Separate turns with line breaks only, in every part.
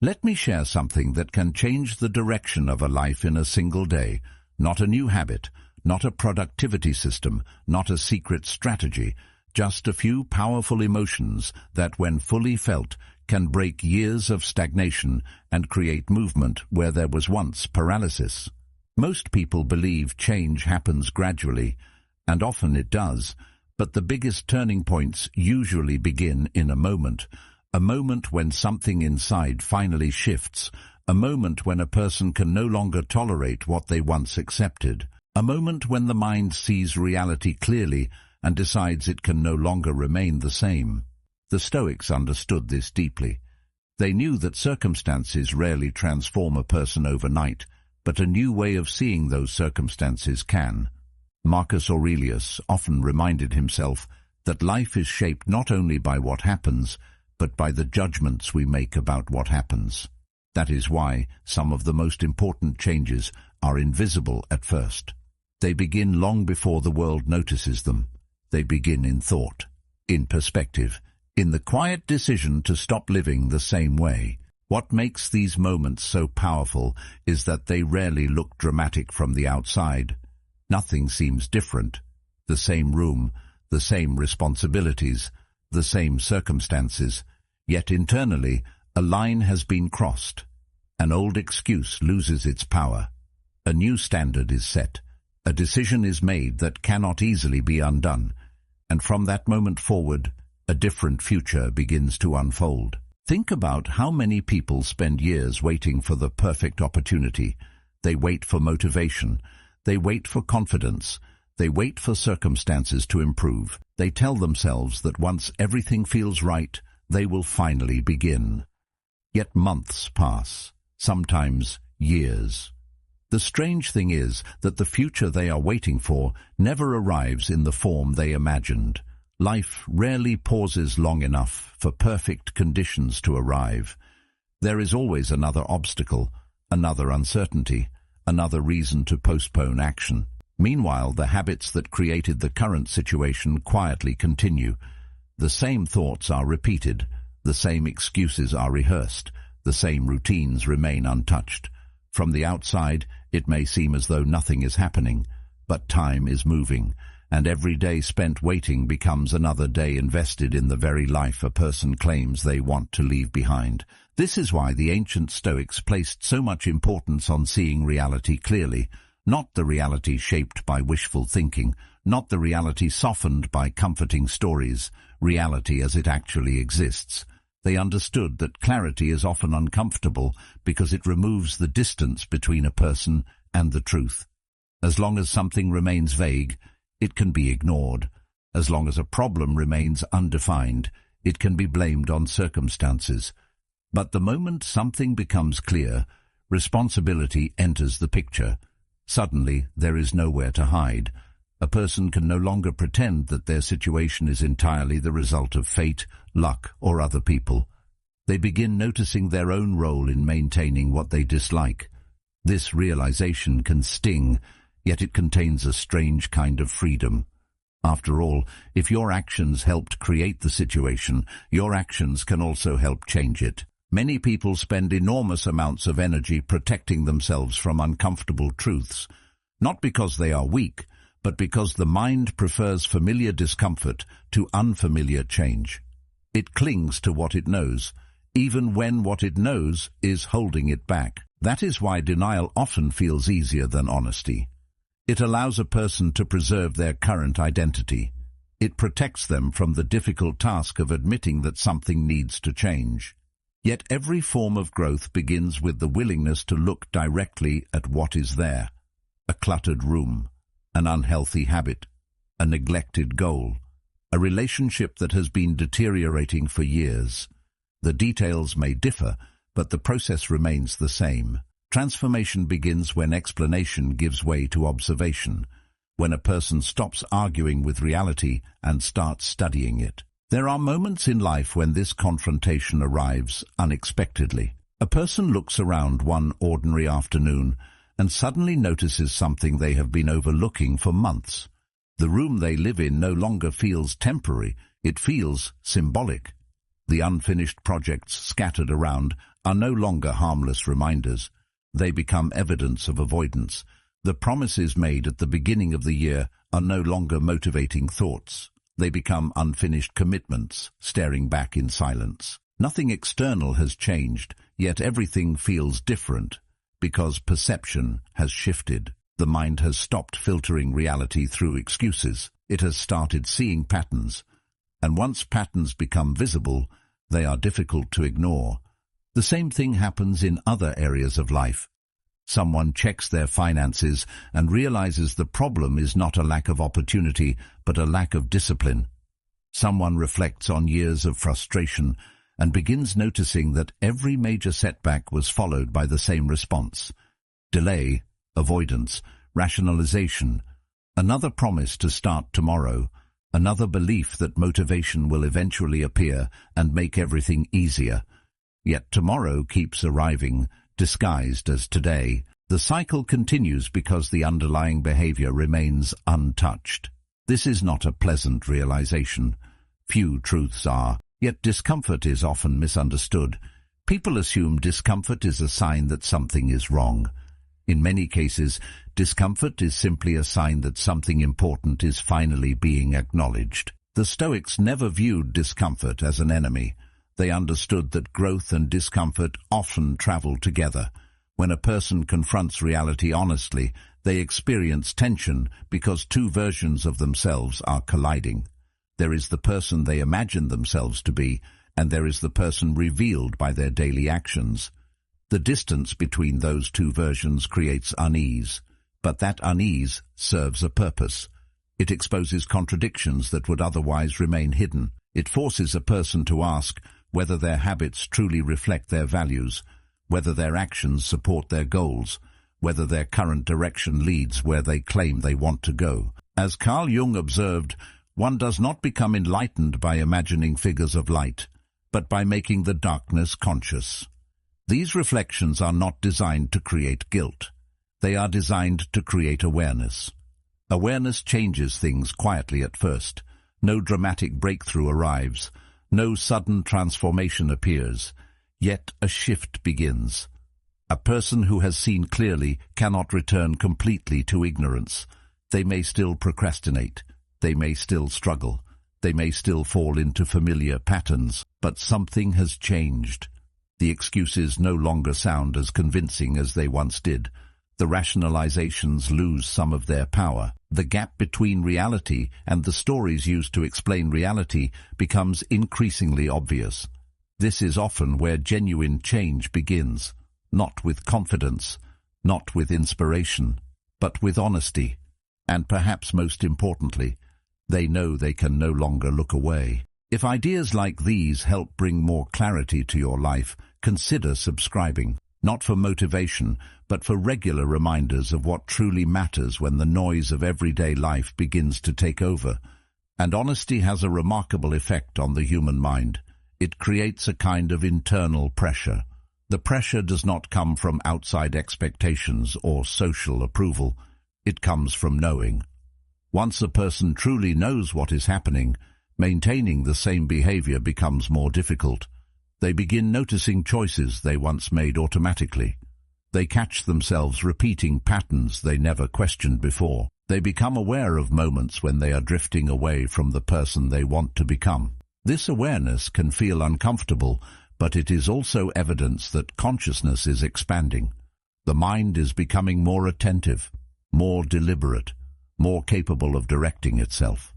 Let me share something that can change the direction of a life in a single day. Not a new habit, not a productivity system, not a secret strategy, just a few powerful emotions that, when fully felt, can break years of stagnation and create movement where there was once paralysis. Most people believe change happens gradually, and often it does, but the biggest turning points usually begin in a moment when something inside finally shifts, a moment when a person can no longer tolerate what they once accepted, a moment when the mind sees reality clearly and decides it can no longer remain the same. The Stoics understood this deeply. They knew that circumstances rarely transform a person overnight, but a new way of seeing those circumstances can. Marcus Aurelius often reminded himself that life is shaped not only by what happens, but by the judgments we make about what happens. That is why some of the most important changes are invisible at first. They begin long before the world notices them. They begin in thought, in perspective, in the quiet decision to stop living the same way. What makes these moments so powerful is that they rarely look dramatic from the outside. Nothing seems different. The same room, the same responsibilities, the same circumstances. Yet internally, a line has been crossed. An old excuse loses its power. A new standard is set. A decision is made that cannot easily be undone. And from that moment forward, a different future begins to unfold. Think about how many people spend years waiting for the perfect opportunity. They wait for motivation. They wait for confidence. They wait for circumstances to improve. They tell themselves that once everything feels right, they will finally begin. Yet months pass, sometimes years. The strange thing is that the future they are waiting for never arrives in the form they imagined. Life rarely pauses long enough for perfect conditions to arrive. There is always another obstacle, another uncertainty, another reason to postpone action. Meanwhile, the habits that created the current situation quietly continue. The same thoughts are repeated, the same excuses are rehearsed, the same routines remain untouched. From the outside, it may seem as though nothing is happening, but time is moving, and every day spent waiting becomes another day invested in the very life a person claims they want to leave behind. This is why the ancient Stoics placed so much importance on seeing reality clearly, not the reality shaped by wishful thinking, not the reality softened by comforting stories, reality as it actually exists. They understood that clarity is often uncomfortable because it removes the distance between a person and the truth. As long as something remains vague, it can be ignored. As long as a problem remains undefined, it can be blamed on circumstances. But the moment something becomes clear, responsibility enters the picture. Suddenly, there is nowhere to hide. A person can no longer pretend that their situation is entirely the result of fate, luck, or other people. They begin noticing their own role in maintaining what they dislike. This realization can sting, yet it contains a strange kind of freedom. After all, if your actions helped create the situation, your actions can also help change it. Many people spend enormous amounts of energy protecting themselves from uncomfortable truths, not because they are weak, but because the mind prefers familiar discomfort to unfamiliar change. It clings to what it knows, even when what it knows is holding it back. That is why denial often feels easier than honesty. It allows a person to preserve their current identity. It protects them from the difficult task of admitting that something needs to change. Yet every form of growth begins with the willingness to look directly at what is there. A cluttered room, an unhealthy habit, a neglected goal, a relationship that has been deteriorating for years. The details may differ, but the process remains the same. Transformation begins when explanation gives way to observation, when a person stops arguing with reality and starts studying it. There are moments in life when this confrontation arrives unexpectedly. A person looks around one ordinary afternoon and suddenly notices something they have been overlooking for months. The room they live in no longer feels temporary, it feels symbolic. The unfinished projects scattered around are no longer harmless reminders. They become evidence of avoidance. The promises made at the beginning of the year are no longer motivating thoughts. They become unfinished commitments, staring back in silence. Nothing external has changed, yet everything feels different, because perception has shifted. The mind has stopped filtering reality through excuses. It has started seeing patterns. And once patterns become visible, they are difficult to ignore. The same thing happens in other areas of life. Someone checks their finances and realizes the problem is not a lack of opportunity, but a lack of discipline. Someone reflects on years of frustration and begins noticing that every major setback was followed by the same response: delay, avoidance, rationalization, another promise to start tomorrow, another belief that motivation will eventually appear and make everything easier. Yet tomorrow keeps arriving, disguised as today. The cycle continues because the underlying behavior remains untouched. This is not a pleasant realization. Few truths are, yet discomfort is often misunderstood. People assume discomfort is a sign that something is wrong. In many cases, discomfort is simply a sign that something important is finally being acknowledged. The Stoics never viewed discomfort as an enemy. They understood that growth and discomfort often travel together. When a person confronts reality honestly, they experience tension because two versions of themselves are colliding. There is the person they imagine themselves to be, and there is the person revealed by their daily actions. The distance between those two versions creates unease, but that unease serves a purpose. It exposes contradictions that would otherwise remain hidden. It forces a person to ask whether their habits truly reflect their values, whether their actions support their goals, whether their current direction leads where they claim they want to go. As Carl Jung observed, one does not become enlightened by imagining figures of light, but by making the darkness conscious. These reflections are not designed to create guilt. They are designed to create awareness. Awareness changes things quietly at first. No dramatic breakthrough arrives. No sudden transformation appears, yet a shift begins. A person who has seen clearly cannot return completely to ignorance. They may still procrastinate. They may still struggle. They may still fall into familiar patterns, but something has changed. The excuses no longer sound as convincing as they once did. The rationalizations lose some of their power. The gap between reality and the stories used to explain reality becomes increasingly obvious. This is often where genuine change begins, not with confidence, not with inspiration, but with honesty. And perhaps most importantly, they know they can no longer look away. If ideas like these help bring more clarity to your life, consider subscribing. Not for motivation, but for regular reminders of what truly matters when the noise of everyday life begins to take over. And honesty has a remarkable effect on the human mind. It creates a kind of internal pressure. The pressure does not come from outside expectations or social approval. It comes from knowing. Once a person truly knows what is happening, maintaining the same behavior becomes more difficult. They begin noticing choices they once made automatically. They catch themselves repeating patterns they never questioned before. They become aware of moments when they are drifting away from the person they want to become. This awareness can feel uncomfortable, but it is also evidence that consciousness is expanding. The mind is becoming more attentive, more deliberate, more capable of directing itself.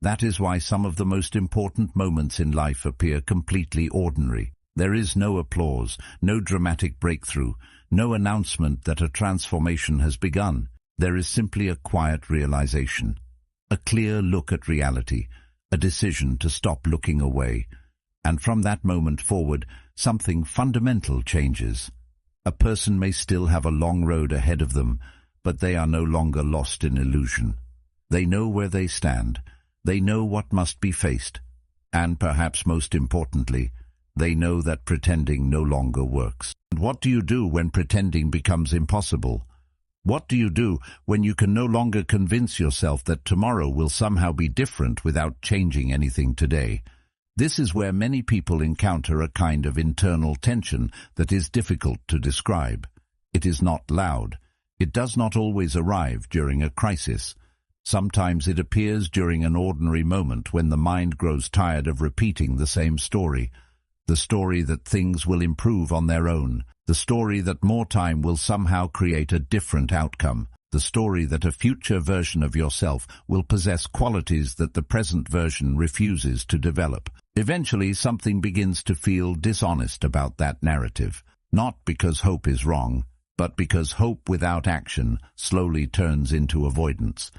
That is why some of the most important moments in life appear completely ordinary. There is no applause, no dramatic breakthrough, no announcement that a transformation has begun. There is simply a quiet realization, a clear look at reality, a decision to stop looking away. And from that moment forward, something fundamental changes. A person may still have a long road ahead of them, but they are no longer lost in illusion. They know where they stand. They know what must be faced, and perhaps most importantly, they know that pretending no longer works. And what do you do when pretending becomes impossible? What do you do when you can no longer convince yourself that tomorrow will somehow be different without changing anything today? This is where many people encounter a kind of internal tension that is difficult to describe. It is not loud. It does not always arrive during a crisis. Sometimes it appears during an ordinary moment when the mind grows tired of repeating the same story. The story that things will improve on their own. The story that more time will somehow create a different outcome. The story that a future version of yourself will possess qualities that the present version refuses to develop. Eventually, something begins to feel dishonest about that narrative. Not because hope is wrong, but because hope without action slowly turns into avoidance.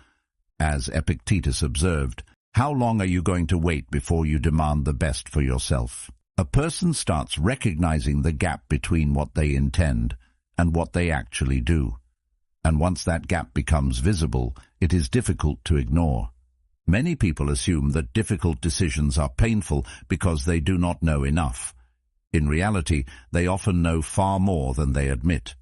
As Epictetus observed, how long are you going to wait before you demand the best for yourself? A person starts recognizing the gap between what they intend and what they actually do. And once that gap becomes visible, it is difficult to ignore. Many people assume that difficult decisions are painful because they do not know enough. In reality, they often know far more than they admit.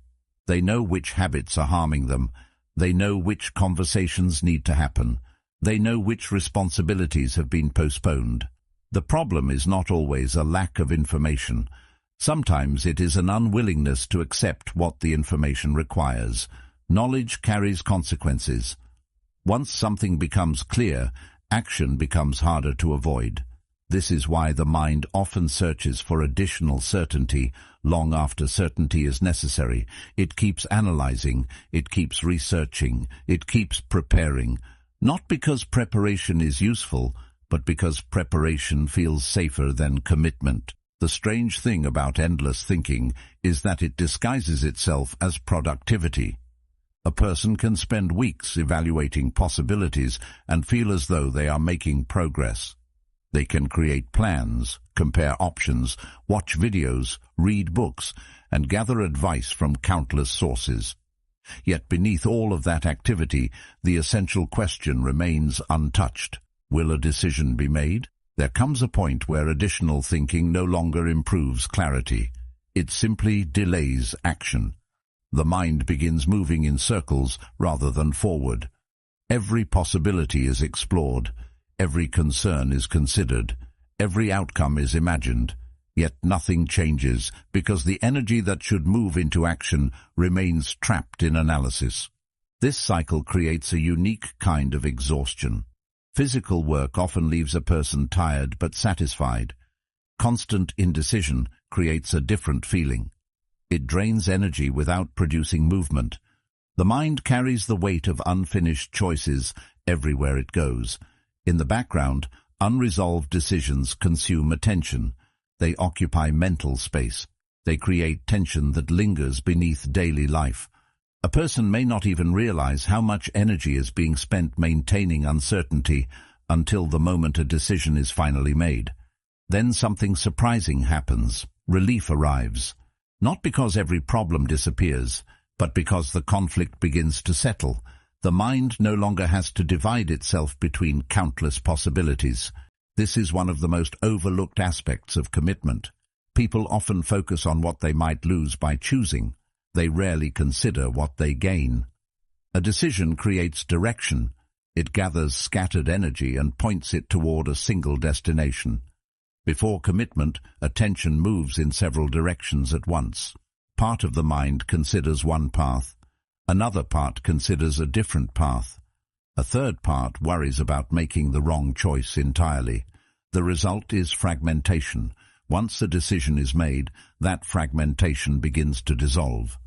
They know which habits are harming them. They know which conversations need to happen. They know which responsibilities have been postponed. The problem is not always a lack of information. Sometimes it is an unwillingness to accept what the information requires. Knowledge carries consequences. Once something becomes clear, action becomes harder to avoid. This is why the mind often searches for additional certainty long after certainty is necessary. It keeps analyzing, it keeps researching, it keeps preparing. Not because preparation is useful, but because preparation feels safer than commitment. The strange thing about endless thinking is that it disguises itself as productivity. A person can spend weeks evaluating possibilities and feel as though they are making progress. They can create plans, compare options, watch videos, read books, and gather advice from countless sources. Yet beneath all of that activity, the essential question remains untouched. Will a decision be made? There comes a point where additional thinking no longer improves clarity. It simply delays action. The mind begins moving in circles rather than forward. Every possibility is explored. Every concern is considered. Every outcome is imagined. Yet nothing changes because the energy that should move into action remains trapped in analysis. This cycle creates a unique kind of exhaustion. Physical work often leaves a person tired but satisfied. Constant indecision creates a different feeling. It drains energy without producing movement. The mind carries the weight of unfinished choices everywhere it goes. In the background, unresolved decisions consume attention. They occupy mental space. They create tension that lingers beneath daily life. A person may not even realize how much energy is being spent maintaining uncertainty until the moment a decision is finally made. Then something surprising happens. Relief arrives. Not because every problem disappears, but because the conflict begins to settle. The mind no longer has to divide itself between countless possibilities. This is one of the most overlooked aspects of commitment. People often focus on what they might lose by choosing. They rarely consider what they gain. A decision creates direction. It gathers scattered energy and points it toward a single destination. Before commitment, attention moves in several directions at once. Part of the mind considers one path. Another part considers a different path. A third part worries about making the wrong choice entirely. The result is fragmentation. Once a decision is made, that fragmentation begins to dissolve.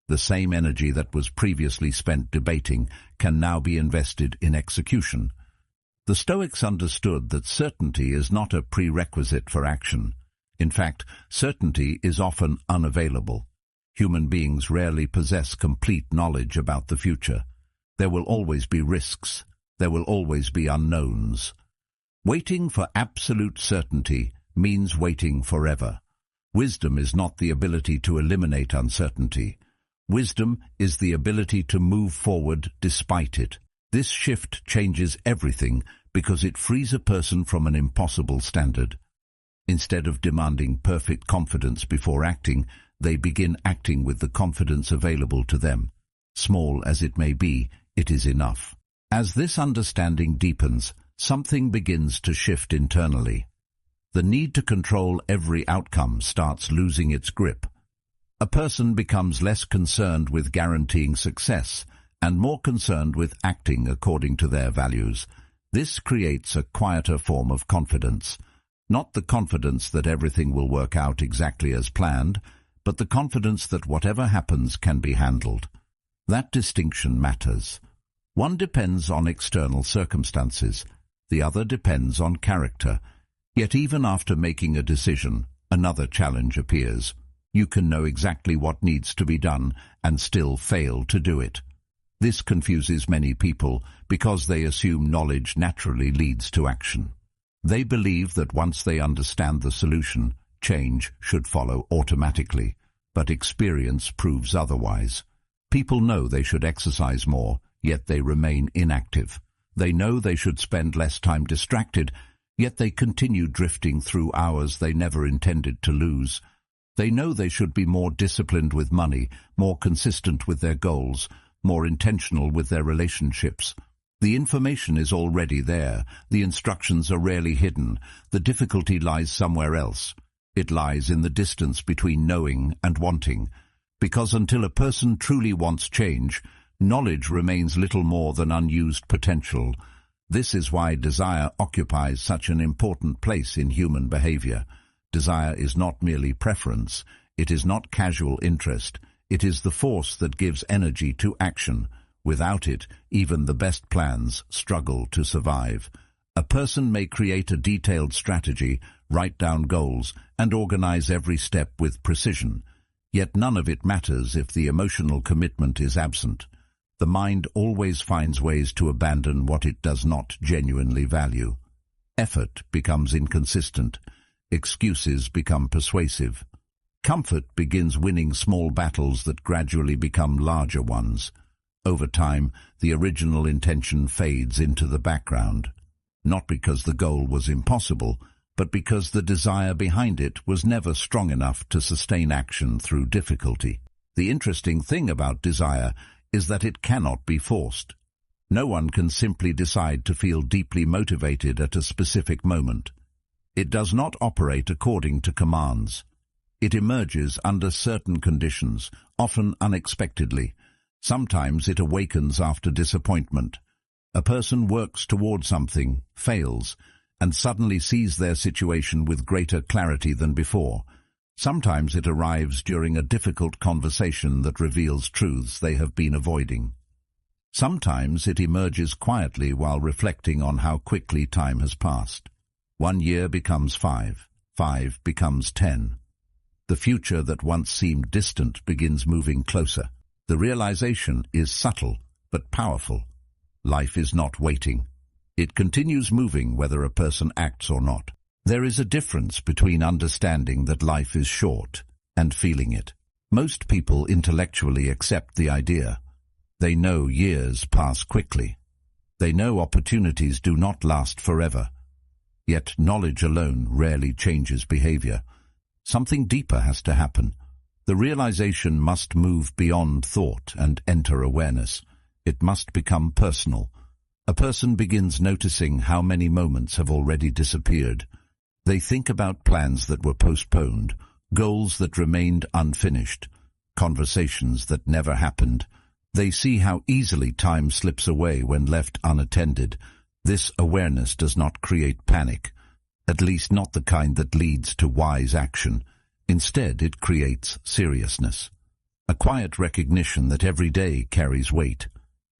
The same energy that was previously spent debating can now be invested in execution. The Stoics understood that certainty is not a prerequisite for action. In fact, certainty is often unavailable. Human beings rarely possess complete knowledge about the future. There will always be risks. There will always be unknowns. Waiting for absolute certainty means waiting forever. Wisdom is not the ability to eliminate uncertainty. Wisdom is the ability to move forward despite it. This shift changes everything because it frees a person from an impossible standard. Instead of demanding perfect confidence before acting, they begin acting with the confidence available to them. Small as it may be, it is enough. As this understanding deepens, something begins to shift internally. The need to control every outcome starts losing its grip. A person becomes less concerned with guaranteeing success and more concerned with acting according to their values. This creates a quieter form of confidence. Not the confidence that everything will work out exactly as planned, but the confidence that whatever happens can be handled. That distinction matters. One depends on external circumstances, the other depends on character. Yet even after making a decision, another challenge appears. You can know exactly what needs to be done and still fail to do it. This confuses many people because they assume knowledge naturally leads to action. They believe that once they understand the solution, change should follow automatically, but experience proves otherwise. People know they should exercise more, yet they remain inactive. They know they should spend less time distracted, yet they continue drifting through hours they never intended to lose. They know they should be more disciplined with money, more consistent with their goals, more intentional with their relationships. The information is already there. The instructions are rarely hidden. The difficulty lies somewhere else. It lies in the distance between knowing and wanting. Because until a person truly wants change, knowledge remains little more than unused potential. This is why desire occupies such an important place in human behavior. Desire is not merely preference. It is not casual interest. It is the force that gives energy to action. Without it, even the best plans struggle to survive. A person may create a detailed strategy, write down goals, and organize every step with precision. Yet none of it matters if the emotional commitment is absent. The mind always finds ways to abandon what it does not genuinely value. Effort becomes inconsistent. Excuses become persuasive. Comfort begins winning small battles that gradually become larger ones. Over time, the original intention fades into the background. Not because the goal was impossible, but because the desire behind it was never strong enough to sustain action through difficulty. The interesting thing about desire is that it cannot be forced. No one can simply decide to feel deeply motivated at a specific moment. It does not operate according to commands. It emerges under certain conditions, often unexpectedly. Sometimes it awakens after disappointment. A person works toward something, fails, and suddenly sees their situation with greater clarity than before. Sometimes it arrives during a difficult conversation that reveals truths they have been avoiding. Sometimes it emerges quietly while reflecting on how quickly time has passed. 1 year becomes 5, 5 becomes 10. The future that once seemed distant begins moving closer. The realization is subtle but powerful. Life is not waiting. It continues moving whether a person acts or not. There is a difference between understanding that life is short and feeling it. Most people intellectually accept the idea. They know years pass quickly. They know opportunities do not last forever. Yet knowledge alone rarely changes behavior. Something deeper has to happen. The realization must move beyond thought and enter awareness. It must become personal. A person begins noticing how many moments have already disappeared. They think about plans that were postponed, goals that remained unfinished, conversations that never happened. They see how easily time slips away when left unattended. This awareness does not create panic, at least not the kind that leads to wise action. Instead, it creates seriousness, a quiet recognition that every day carries weight.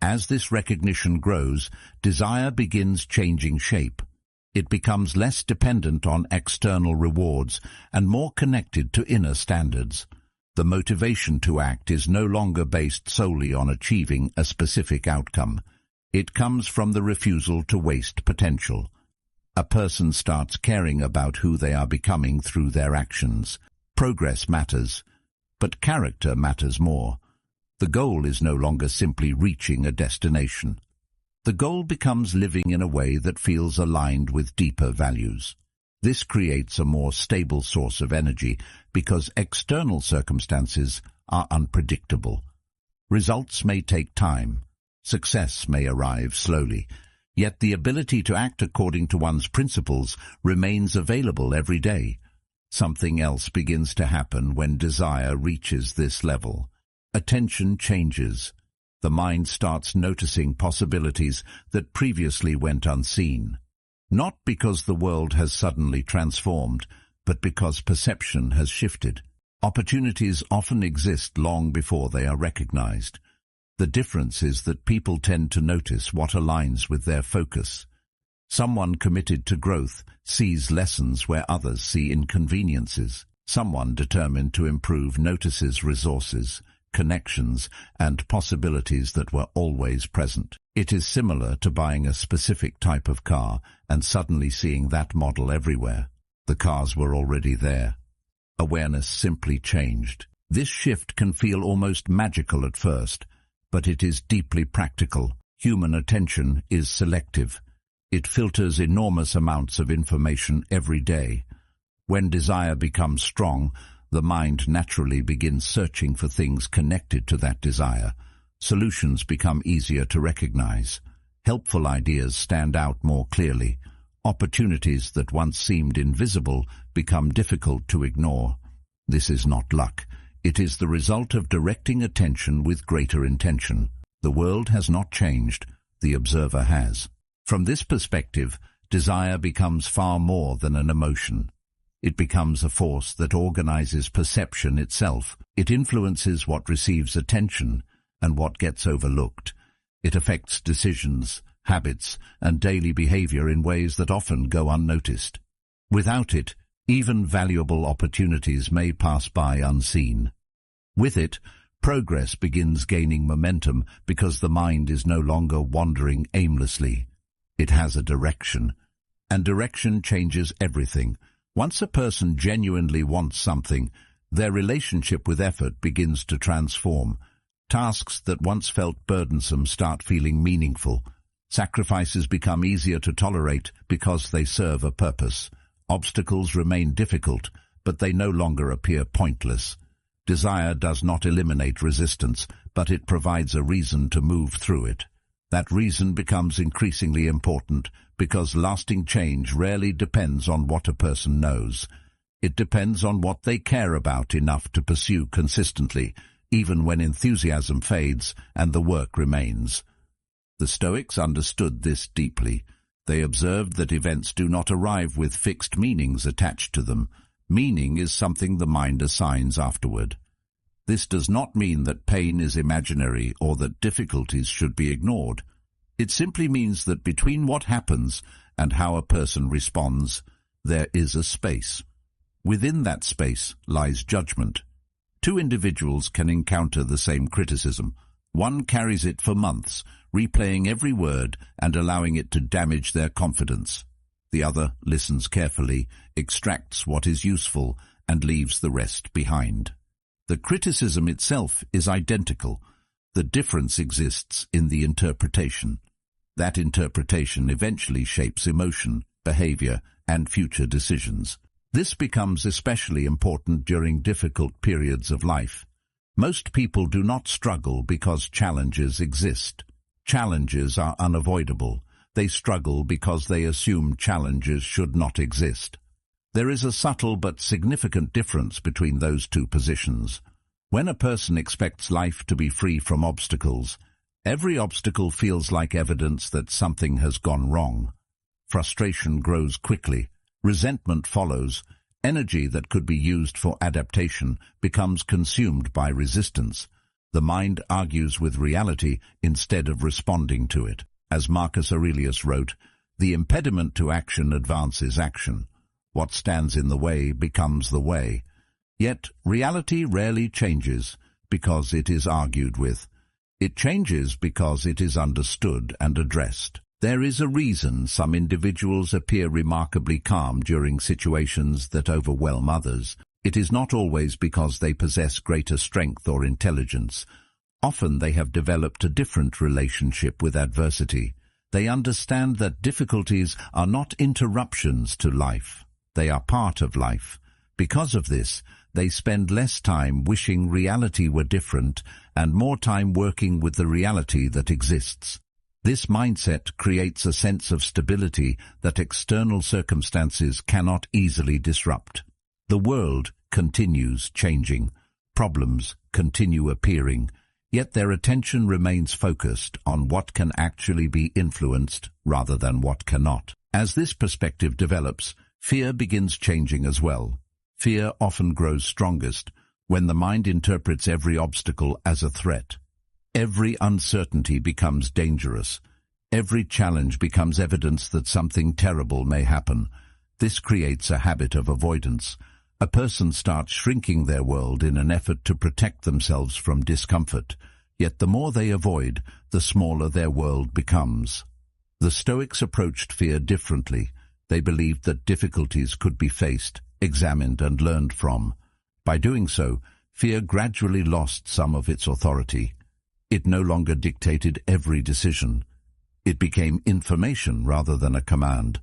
As this recognition grows, desire begins changing shape. It becomes less dependent on external rewards and more connected to inner standards. The motivation to act is no longer based solely on achieving a specific outcome. It comes from the refusal to waste potential. A person starts caring about who they are becoming through their actions. Progress matters, but character matters more. The goal is no longer simply reaching a destination. The goal becomes living in a way that feels aligned with deeper values. This creates a more stable source of energy because external circumstances are unpredictable. Results may take time. Success may arrive slowly. Yet the ability to act according to one's principles remains available every day. Something else begins to happen when desire reaches this level. Attention changes. The mind starts noticing possibilities that previously went unseen. Not because the world has suddenly transformed, but because perception has shifted. Opportunities often exist long before they are recognized. The difference is that people tend to notice what aligns with their focus. Someone committed to growth sees lessons where others see inconveniences. Someone determined to improve notices resources, connections, and possibilities that were always present. It is similar to buying a specific type of car and suddenly seeing that model everywhere. The cars were already there. Awareness simply changed. This shift can feel almost magical at first, but it is deeply practical. Human attention is selective. It filters enormous amounts of information every day. When desire becomes strong, the mind naturally begins searching for things connected to that desire. Solutions become easier to recognize. Helpful ideas stand out more clearly. Opportunities that once seemed invisible become difficult to ignore. This is not luck. It is the result of directing attention with greater intention. The world has not changed. The observer has. From this perspective, desire becomes far more than an emotion. It becomes a force that organizes perception itself. It influences what receives attention and what gets overlooked. It affects decisions, habits, and daily behavior in ways that often go unnoticed. Without it, even valuable opportunities may pass by unseen. With it, progress begins gaining momentum because the mind is no longer wandering aimlessly. It has a direction, and direction changes everything. Once a person genuinely wants something, their relationship with effort begins to transform. Tasks that once felt burdensome start feeling meaningful. Sacrifices become easier to tolerate because they serve a purpose. Obstacles remain difficult, but they no longer appear pointless. Desire does not eliminate resistance, but it provides a reason to move through it. That reason becomes increasingly important because lasting change rarely depends on what a person knows. It depends on what they care about enough to pursue consistently, even when enthusiasm fades and the work remains. The Stoics understood this deeply. They observed that events do not arrive with fixed meanings attached to them. Meaning is something the mind assigns afterward. This does not mean that pain is imaginary or that difficulties should be ignored. It simply means that between what happens and how a person responds, there is a space. Within that space lies judgment. Two individuals can encounter the same criticism. One carries it for months, replaying every word and allowing it to damage their confidence. The other listens carefully, extracts what is useful, and leaves the rest behind. The criticism itself is identical. The difference exists in the interpretation. That interpretation eventually shapes emotion, behavior, and future decisions. This becomes especially important during difficult periods of life. Most people do not struggle because challenges exist. Challenges are unavoidable. They struggle because they assume challenges should not exist. There is a subtle but significant difference between those two positions. When a person expects life to be free from obstacles, every obstacle feels like evidence that something has gone wrong. Frustration grows quickly. Resentment follows. Energy that could be used for adaptation becomes consumed by resistance. The mind argues with reality instead of responding to it. As Marcus Aurelius wrote, "The impediment to action advances action. What stands in the way becomes the way." Yet reality rarely changes because it is argued with. It changes because it is understood and addressed. There is a reason some individuals appear remarkably calm during situations that overwhelm others. It is not always because they possess greater strength or intelligence. Often they have developed a different relationship with adversity. They understand that difficulties are not interruptions to life. They are part of life. Because of this, they spend less time wishing reality were different and more time working with the reality that exists. This mindset creates a sense of stability that external circumstances cannot easily disrupt. The world continues changing. Problems continue appearing, yet their attention remains focused on what can actually be influenced rather than what cannot. As this perspective develops, fear begins changing as well. Fear often grows strongest when the mind interprets every obstacle as a threat. Every uncertainty becomes dangerous. Every challenge becomes evidence that something terrible may happen. This creates a habit of avoidance. A person starts shrinking their world in an effort to protect themselves from discomfort. Yet the more they avoid, the smaller their world becomes. The Stoics approached fear differently. They believed that difficulties could be faced, examined, and learned from. By doing so, fear gradually lost some of its authority. It no longer dictated every decision. It became information rather than a command.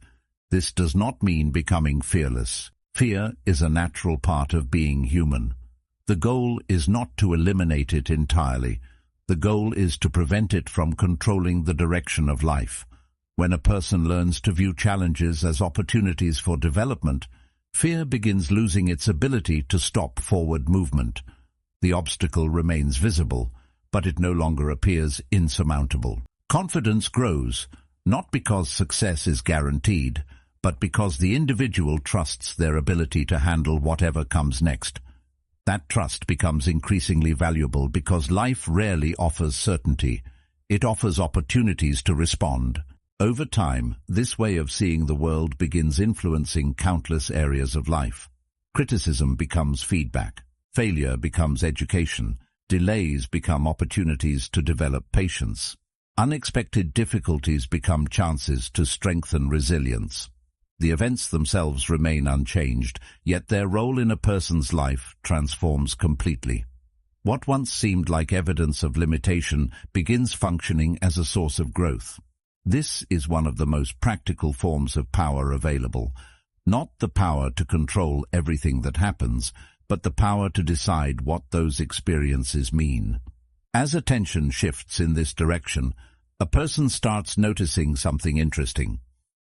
This does not mean becoming fearless. Fear is a natural part of being human. The goal is not to eliminate it entirely. The goal is to prevent it from controlling the direction of life. When a person learns to view challenges as opportunities for development, fear begins losing its ability to stop forward movement. The obstacle remains visible, but it no longer appears insurmountable. Confidence grows, not because success is guaranteed, but because the individual trusts their ability to handle whatever comes next. That trust becomes increasingly valuable because life rarely offers certainty. It offers opportunities to respond. Over time, this way of seeing the world begins influencing countless areas of life. Criticism becomes feedback. Failure becomes education. Delays become opportunities to develop patience. Unexpected difficulties become chances to strengthen resilience. The events themselves remain unchanged, yet their role in a person's life transforms completely. What once seemed like evidence of limitation begins functioning as a source of growth. This is one of the most practical forms of power available. Not the power to control everything that happens, but the power to decide what those experiences mean. As attention shifts in this direction, a person starts noticing something interesting.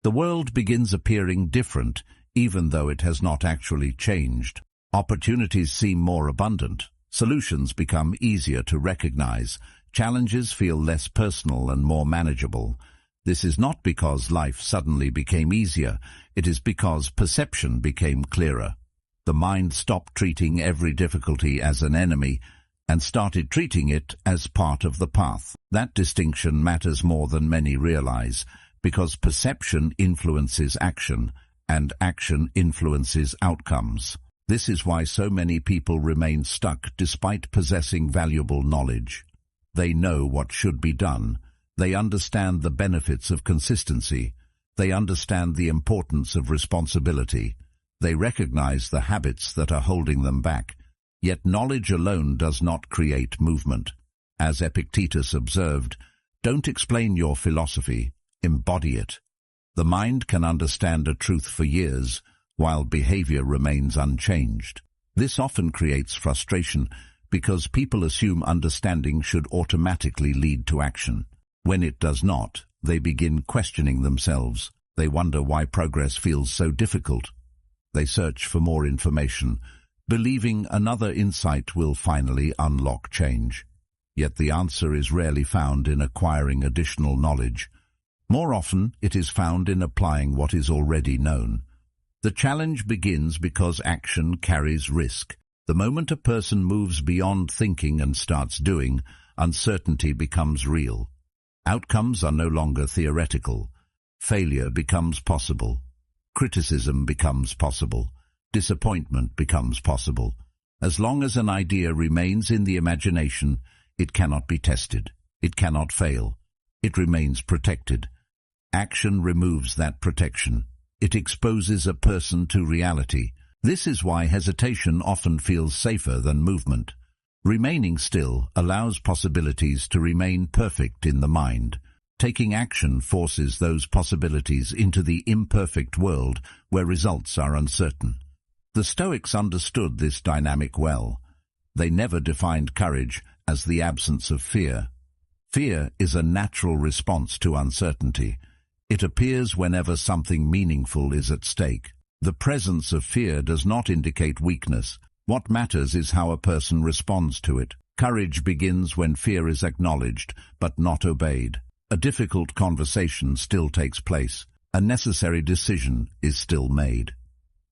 The world begins appearing different, even though it has not actually changed. Opportunities seem more abundant. Solutions become easier to recognize. Challenges feel less personal and more manageable. This is not because life suddenly became easier. It is because perception became clearer. The mind stopped treating every difficulty as an enemy and started treating it as part of the path. That distinction matters more than many realize, because perception influences action, and action influences outcomes. This is why so many people remain stuck despite possessing valuable knowledge. They know what should be done. They understand the benefits of consistency. They understand the importance of responsibility. They recognize the habits that are holding them back. Yet knowledge alone does not create movement. As Epictetus observed, don't explain your philosophy, embody it. The mind can understand a truth for years, while behavior remains unchanged. This often creates frustration because people assume understanding should automatically lead to action. When it does not, they begin questioning themselves. They wonder why progress feels so difficult. They search for more information, believing another insight will finally unlock change. Yet the answer is rarely found in acquiring additional knowledge. More often, it is found in applying what is already known. The challenge begins because action carries risk. The moment a person moves beyond thinking and starts doing, uncertainty becomes real. Outcomes are no longer theoretical. Failure becomes possible. Criticism becomes possible. Disappointment becomes possible. As long as an idea remains in the imagination, it cannot be tested. It cannot fail. It remains protected. Action removes that protection. It exposes a person to reality. This is why hesitation often feels safer than movement. Remaining still allows possibilities to remain perfect in the mind. Taking action forces those possibilities into the imperfect world where results are uncertain. The Stoics understood this dynamic well. They never defined courage as the absence of fear. Fear is a natural response to uncertainty. It appears whenever something meaningful is at stake. The presence of fear does not indicate weakness. What matters is how a person responds to it. Courage begins when fear is acknowledged, but not obeyed. A difficult conversation still takes place. A necessary decision is still made.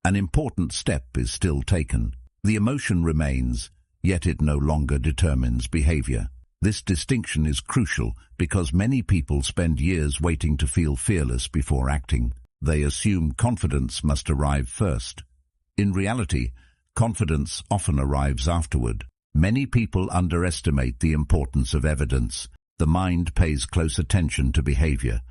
An important step is still taken. The emotion remains, yet it no longer determines behavior. This distinction is crucial because many people spend years waiting to feel fearless before acting. They assume confidence must arrive first. In reality, confidence often arrives afterward. Many people underestimate the importance of evidence. The mind pays close attention to behavior.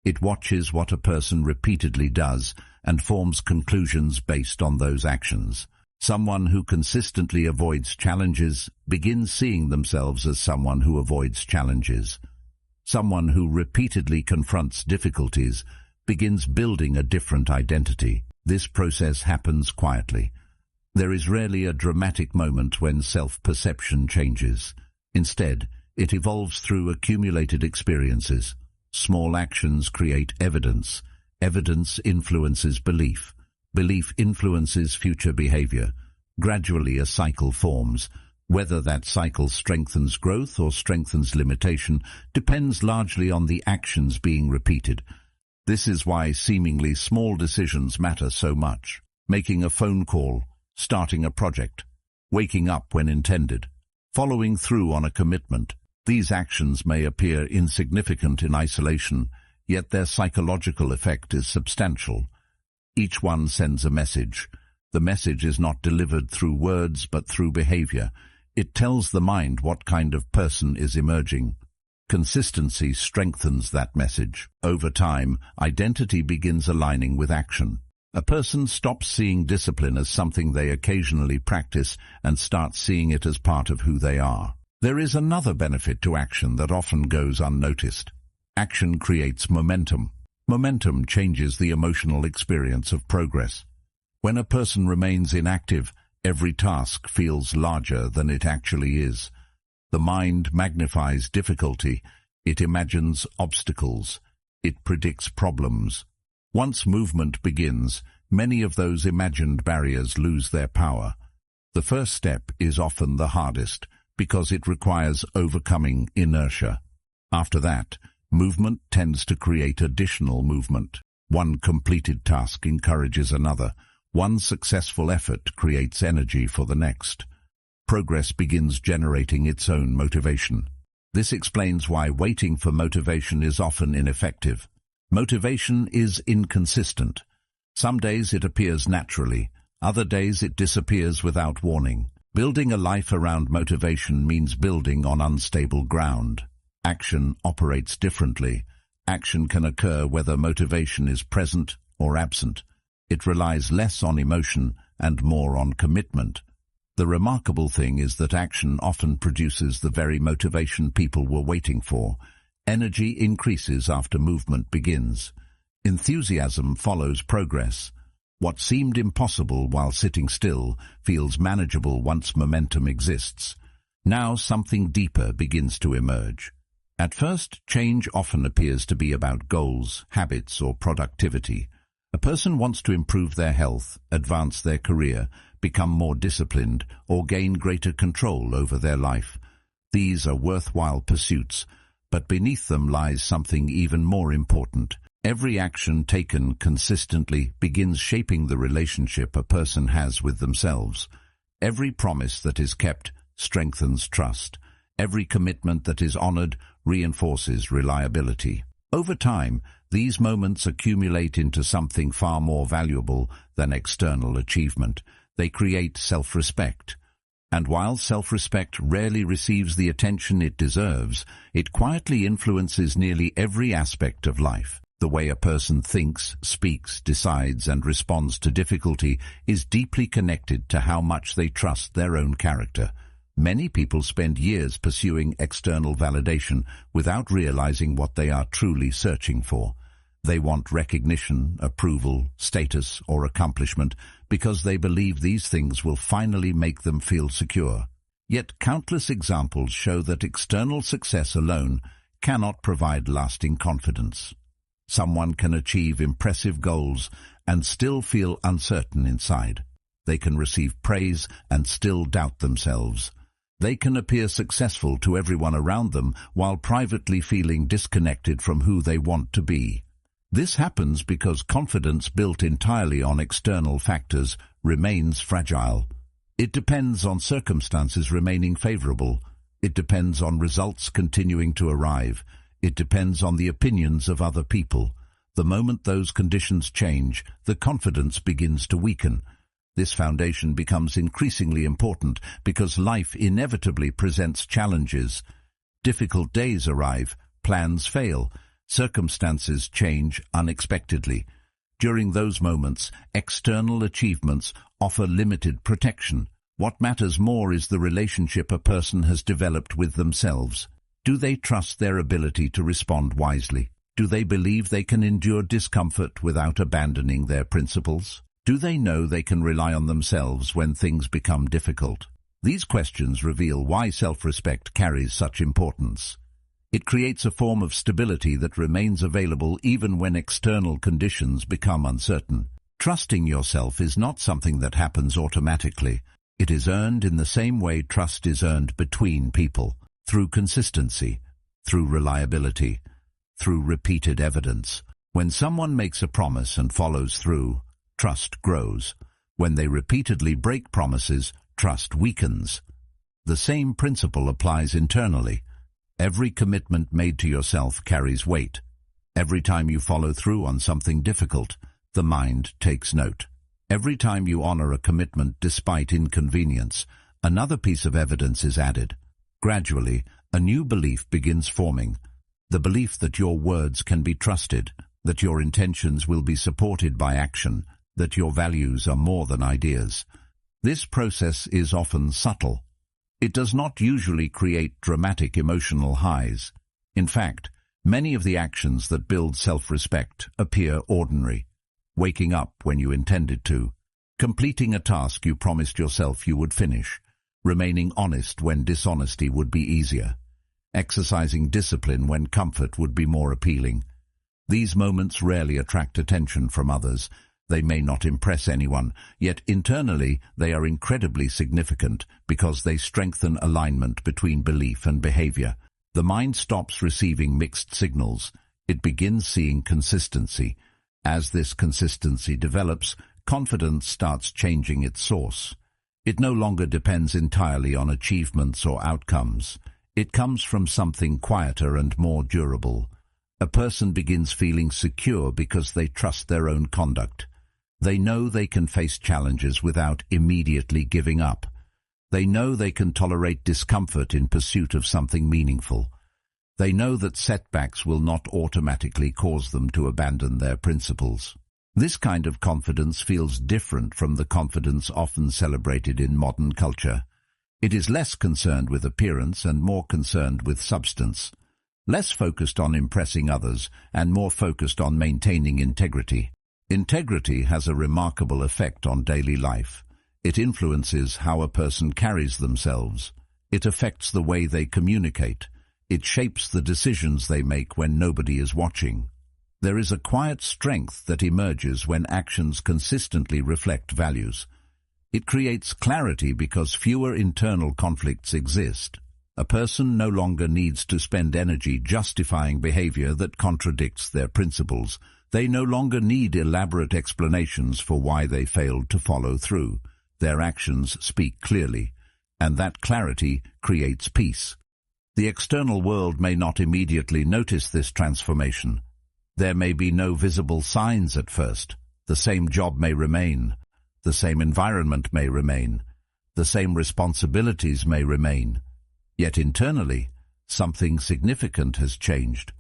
It watches what a person repeatedly does and forms conclusions based on those actions. Someone who consistently avoids challenges begins seeing themselves as someone who avoids challenges. Someone who repeatedly confronts difficulties begins building a different identity. This process happens quietly. There is rarely a dramatic moment when self-perception changes. Instead, it evolves through accumulated experiences. Small actions create evidence. Evidence influences belief. Belief influences future behavior. Gradually a cycle forms. Whether that cycle strengthens growth or strengthens limitation depends largely on the actions being repeated. This is why seemingly small decisions matter so much. Making a phone call, starting a project, waking up when intended, following through on a commitment. These actions may appear insignificant in isolation, yet their psychological effect is substantial. Each one sends a message. The message is not delivered through words but through behavior. It tells the mind what kind of person is emerging. Consistency strengthens that message. Over time, identity begins aligning with action. A person stops seeing discipline as something they occasionally practice and starts seeing it as part of who they are. There is another benefit to action that often goes unnoticed. Action creates momentum. Momentum changes the emotional experience of progress. When a person remains inactive, every task feels larger than it actually is. The mind magnifies difficulty. It imagines obstacles. It predicts problems. Once movement begins, many of those imagined barriers lose their power. The first step is often the hardest because it requires overcoming inertia. After that, movement tends to create additional movement. One completed task encourages another. One successful effort creates energy for the next. Progress begins generating its own motivation. This explains why waiting for motivation is often ineffective. Motivation is inconsistent. Some days it appears naturally, other days it disappears without warning. Building a life around motivation means building on unstable ground. Action operates differently. Action can occur whether motivation is present or absent. It relies less on emotion and more on commitment. The remarkable thing is that action often produces the very motivation people were waiting for. Energy increases after movement begins. Enthusiasm follows progress. What seemed impossible while sitting still feels manageable once momentum exists. Now something deeper begins to emerge. At first, change often appears to be about goals, habits, or productivity. A person wants to improve their health, advance their career, become more disciplined, or gain greater control over their life. These are worthwhile pursuits, but beneath them lies something even more important. Every action taken consistently begins shaping the relationship a person has with themselves. Every promise that is kept strengthens trust. Every commitment that is honored reinforces reliability. Over time, these moments accumulate into something far more valuable than external achievement. They create self-respect. And while self-respect rarely receives the attention it deserves, it quietly influences nearly every aspect of life. The way a person thinks, speaks, decides, and responds to difficulty is deeply connected to how much they trust their own character. Many people spend years pursuing external validation without realizing what they are truly searching for. They want recognition, approval, status, or accomplishment because they believe these things will finally make them feel secure. Yet countless examples show that external success alone cannot provide lasting confidence. Someone can achieve impressive goals and still feel uncertain inside. They can receive praise and still doubt themselves. They can appear successful to everyone around them while privately feeling disconnected from who they want to be. This happens because confidence built entirely on external factors remains fragile. It depends on circumstances remaining favorable. It depends on results continuing to arrive. It depends on the opinions of other people. The moment those conditions change, the confidence begins to weaken. This foundation becomes increasingly important because life inevitably presents challenges. Difficult days arrive, plans fail, circumstances change unexpectedly. During those moments, external achievements offer limited protection. What matters more is the relationship a person has developed with themselves. Do they trust their ability to respond wisely? Do they believe they can endure discomfort without abandoning their principles? Do they know they can rely on themselves when things become difficult? These questions reveal why self-respect carries such importance. It creates a form of stability that remains available even when external conditions become uncertain. Trusting yourself is not something that happens automatically. It is earned in the same way trust is earned between people, through consistency, through reliability, through repeated evidence. When someone makes a promise and follows through, trust grows. When they repeatedly break promises, trust weakens. The same principle applies internally. Every commitment made to yourself carries weight. Every time you follow through on something difficult, the mind takes note. Every time you honor a commitment despite inconvenience, another piece of evidence is added. Gradually, a new belief begins forming. The belief that your words can be trusted, that your intentions will be supported by action, that your values are more than ideas. This process is often subtle. It does not usually create dramatic emotional highs. In fact, many of the actions that build self-respect appear ordinary. Waking up when you intended to, completing a task you promised yourself you would finish, remaining honest when dishonesty would be easier, exercising discipline when comfort would be more appealing. These moments rarely attract attention from others. They may not impress anyone, yet internally they are incredibly significant because they strengthen alignment between belief and behavior. The mind stops receiving mixed signals. It begins seeing consistency. As this consistency develops, confidence starts changing its source. It no longer depends entirely on achievements or outcomes. It comes from something quieter and more durable. A person begins feeling secure because they trust their own conduct. They know they can face challenges without immediately giving up. They know they can tolerate discomfort in pursuit of something meaningful. They know that setbacks will not automatically cause them to abandon their principles. This kind of confidence feels different from the confidence often celebrated in modern culture. It is less concerned with appearance and more concerned with substance, less focused on impressing others and more focused on maintaining integrity. Integrity has a remarkable effect on daily life. It influences how a person carries themselves. It affects the way they communicate. It shapes the decisions they make when nobody is watching. There is a quiet strength that emerges when actions consistently reflect values. It creates clarity because fewer internal conflicts exist. A person no longer needs to spend energy justifying behavior that contradicts their principles. They no longer need elaborate explanations for why they failed to follow through. Their actions speak clearly, and that clarity creates peace. The external world may not immediately notice this transformation. There may be no visible signs at first. The same job may remain. The same environment may remain. The same responsibilities may remain. Yet internally, something significant has changed.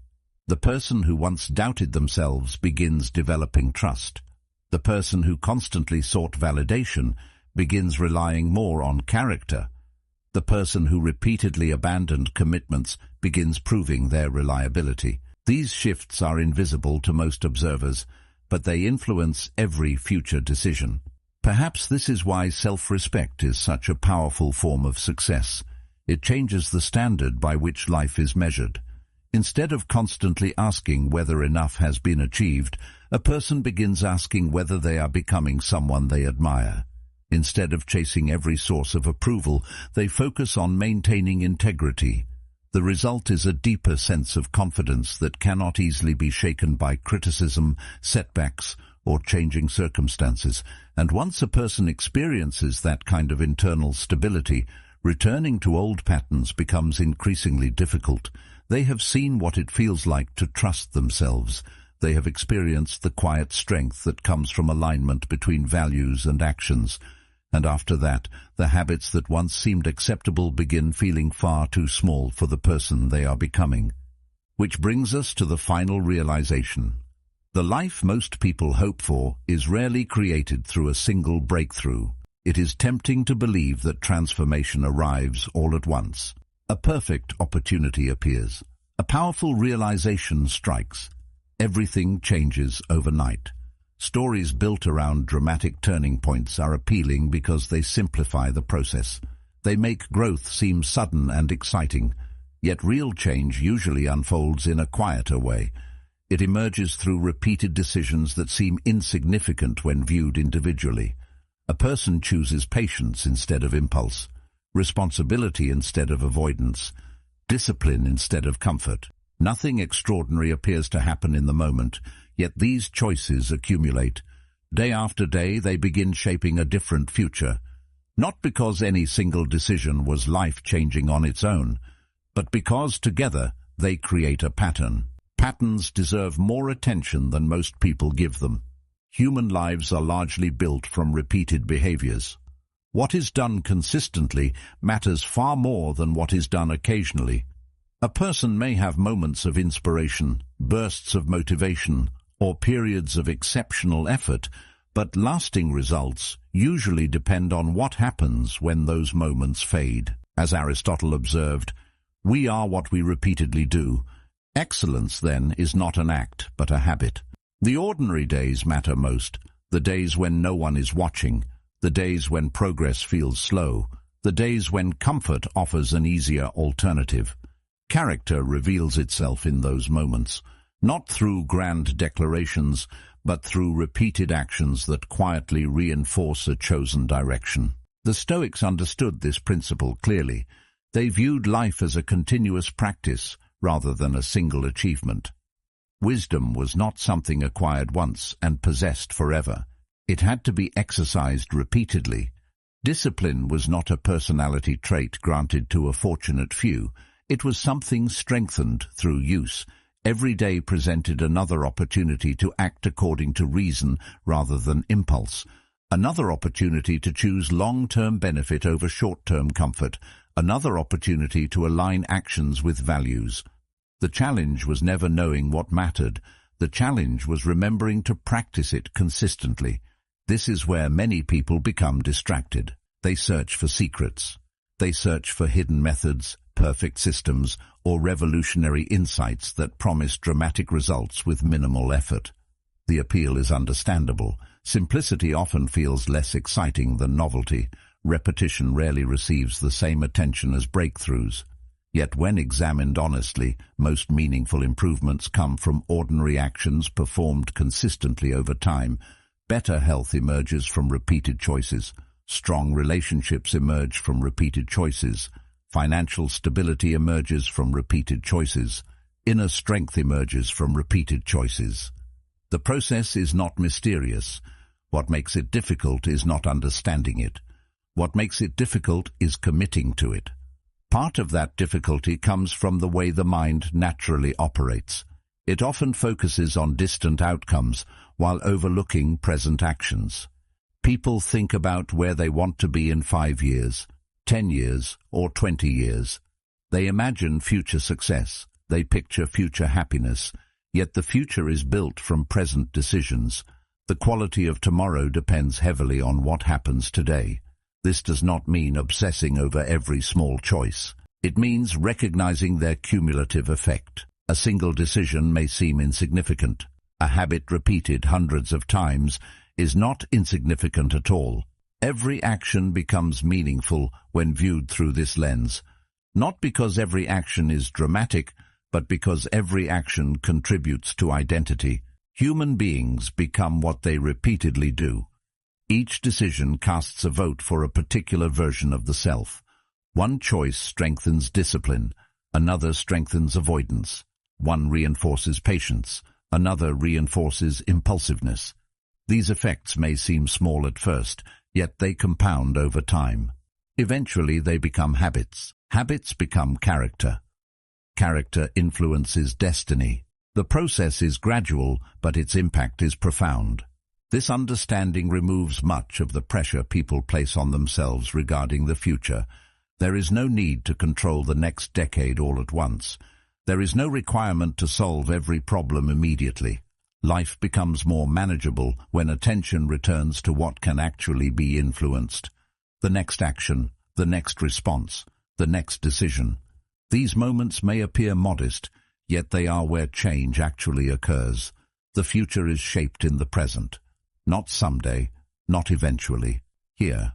The person who once doubted themselves begins developing trust. The person who constantly sought validation begins relying more on character. The person who repeatedly abandoned commitments begins proving their reliability. These shifts are invisible to most observers, but they influence every future decision. Perhaps this is why self-respect is such a powerful form of success. It changes the standard by which life is measured. Instead of constantly asking whether enough has been achieved, a person begins asking whether they are becoming someone they admire. Instead of chasing every source of approval, they focus on maintaining integrity. The result is a deeper sense of confidence that cannot easily be shaken by criticism, setbacks, or changing circumstances. And once a person experiences that kind of internal stability, returning to old patterns becomes increasingly difficult. They have seen what it feels like to trust themselves. They have experienced the quiet strength that comes from alignment between values and actions. And after that, the habits that once seemed acceptable begin feeling far too small for the person they are becoming. Which brings us to the final realization. The life most people hope for is rarely created through a single breakthrough. It is tempting to believe that transformation arrives all at once. A perfect opportunity appears. A powerful realization strikes. Everything changes overnight. Stories built around dramatic turning points are appealing because they simplify the process. They make growth seem sudden and exciting, yet real change usually unfolds in a quieter way. It emerges through repeated decisions that seem insignificant when viewed individually. A person chooses patience instead of impulse, responsibility instead of avoidance, discipline instead of comfort. Nothing extraordinary appears to happen in the moment, yet these choices accumulate. Day after day they begin shaping a different future, not because any single decision was life-changing on its own, but because together they create a pattern. Patterns deserve more attention than most people give them. Human lives are largely built from repeated behaviors. What is done consistently matters far more than what is done occasionally. A person may have moments of inspiration, bursts of motivation, or periods of exceptional effort, but lasting results usually depend on what happens when those moments fade. As Aristotle observed, we are what we repeatedly do. Excellence, then, is not an act, but a habit. The ordinary days matter most, the days when no one is watching, the days when progress feels slow, the days when comfort offers an easier alternative. Character reveals itself in those moments, not through grand declarations, but through repeated actions that quietly reinforce a chosen direction. The Stoics understood this principle clearly. They viewed life as a continuous practice, rather than a single achievement. Wisdom was not something acquired once and possessed forever. It had to be exercised repeatedly. Discipline was not a personality trait granted to a fortunate few. It was something strengthened through use. Every day presented another opportunity to act according to reason rather than impulse. Another opportunity to choose long-term benefit over short-term comfort. Another opportunity to align actions with values. The challenge was never knowing what mattered. The challenge was remembering to practice it consistently. This is where many people become distracted. They search for secrets. They search for hidden methods, perfect systems, or revolutionary insights that promise dramatic results with minimal effort. The appeal is understandable. Simplicity often feels less exciting than novelty. Repetition rarely receives the same attention as breakthroughs. Yet when examined honestly, most meaningful improvements come from ordinary actions performed consistently over time. Better health emerges from repeated choices. Strong relationships emerge from repeated choices. Financial stability emerges from repeated choices. Inner strength emerges from repeated choices. The process is not mysterious. What makes it difficult is not understanding it. What makes it difficult is committing to it. Part of that difficulty comes from the way the mind naturally operates. It often focuses on distant outcomes while overlooking present actions. People think about where they want to be in 5 years, 10 years, or 20 years. They imagine future success. They picture future happiness. Yet the future is built from present decisions. The quality of tomorrow depends heavily on what happens today. This does not mean obsessing over every small choice. It means recognizing their cumulative effect. A single decision may seem insignificant. A habit repeated hundreds of times is not insignificant at all. Every action becomes meaningful when viewed through this lens, not because every action is dramatic, but because every action contributes to identity. Human beings become what they repeatedly do. Each decision casts a vote for a particular version of the self. One choice strengthens discipline, another strengthens avoidance. One reinforces patience, another reinforces impulsiveness. These effects may seem small at first, yet they compound over time. Eventually they become habits. Habits become character. Character influences destiny. The process is gradual, but its impact is profound. This understanding removes much of the pressure people place on themselves regarding the future. There is no need to control the next decade all at once. There is no requirement to solve every problem immediately. Life becomes more manageable when attention returns to what can actually be influenced. The next action, the next response, the next decision. These moments may appear modest, yet they are where change actually occurs. The future is shaped in the present. Not someday, not eventually. Here.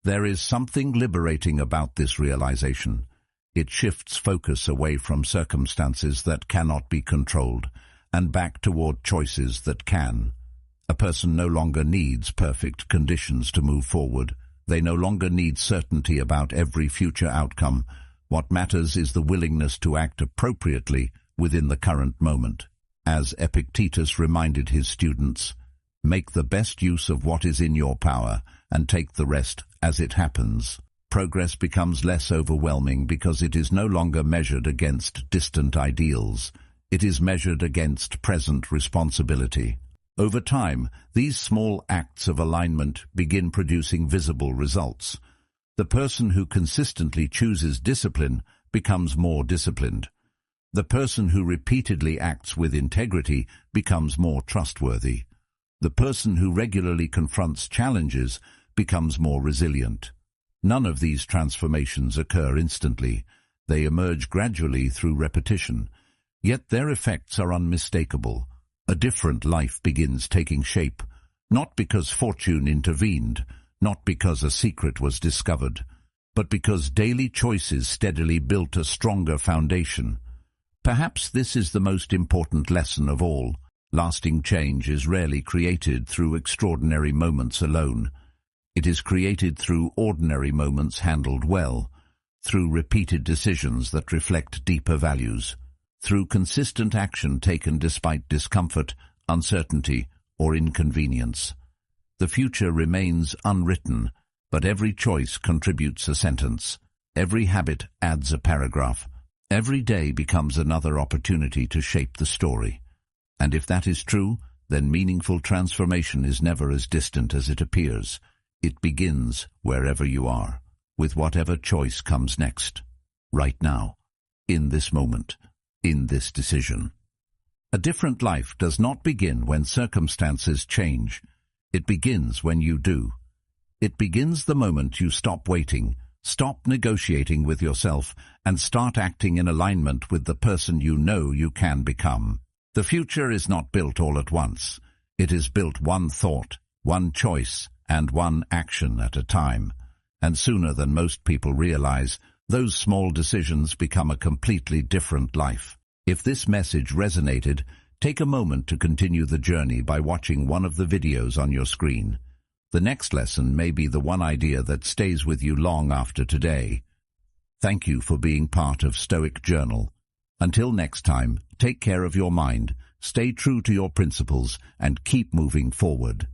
There is something liberating about this realization. It shifts focus away from circumstances that cannot be controlled and back toward choices that can. A person no longer needs perfect conditions to move forward. They no longer need certainty about every future outcome. What matters is the willingness to act appropriately within the current moment. As Epictetus reminded his students, make the best use of what is in your power and take the rest as it happens. Progress becomes less overwhelming because it is no longer measured against distant ideals. It is measured against present responsibility. Over time, these small acts of alignment begin producing visible results. The person who consistently chooses discipline becomes more disciplined. The person who repeatedly acts with integrity becomes more trustworthy. The person who regularly confronts challenges becomes more resilient. None of these transformations occur instantly. They emerge gradually through repetition. Yet their effects are unmistakable. A different life begins taking shape, not because fortune intervened, not because a secret was discovered, but because daily choices steadily built a stronger foundation. Perhaps this is the most important lesson of all. Lasting change is rarely created through extraordinary moments alone. It is created through ordinary moments handled well, through repeated decisions that reflect deeper values, through consistent action taken despite discomfort, uncertainty, or inconvenience. The future remains unwritten, but every choice contributes a sentence. Every habit adds a paragraph. Every day becomes another opportunity to shape the story. And if that is true, then meaningful transformation is never as distant as it appears. It begins wherever you are, with whatever choice comes next, right now, in this moment, in this decision. A different life does not begin when circumstances change. It begins when you do. It begins the moment you stop waiting, stop negotiating with yourself, and start acting in alignment with the person you know you can become. The future is not built all at once. It is built one thought, one choice, and one action at a time. And sooner than most people realize, those small decisions become a completely different life. If this message resonated, take a moment to continue the journey by watching one of the videos on your screen. The next lesson may be the one idea that stays with you long after today. Thank you for being part of Stoic Journal. Until next time, take care of your mind, stay true to your principles, and keep moving forward.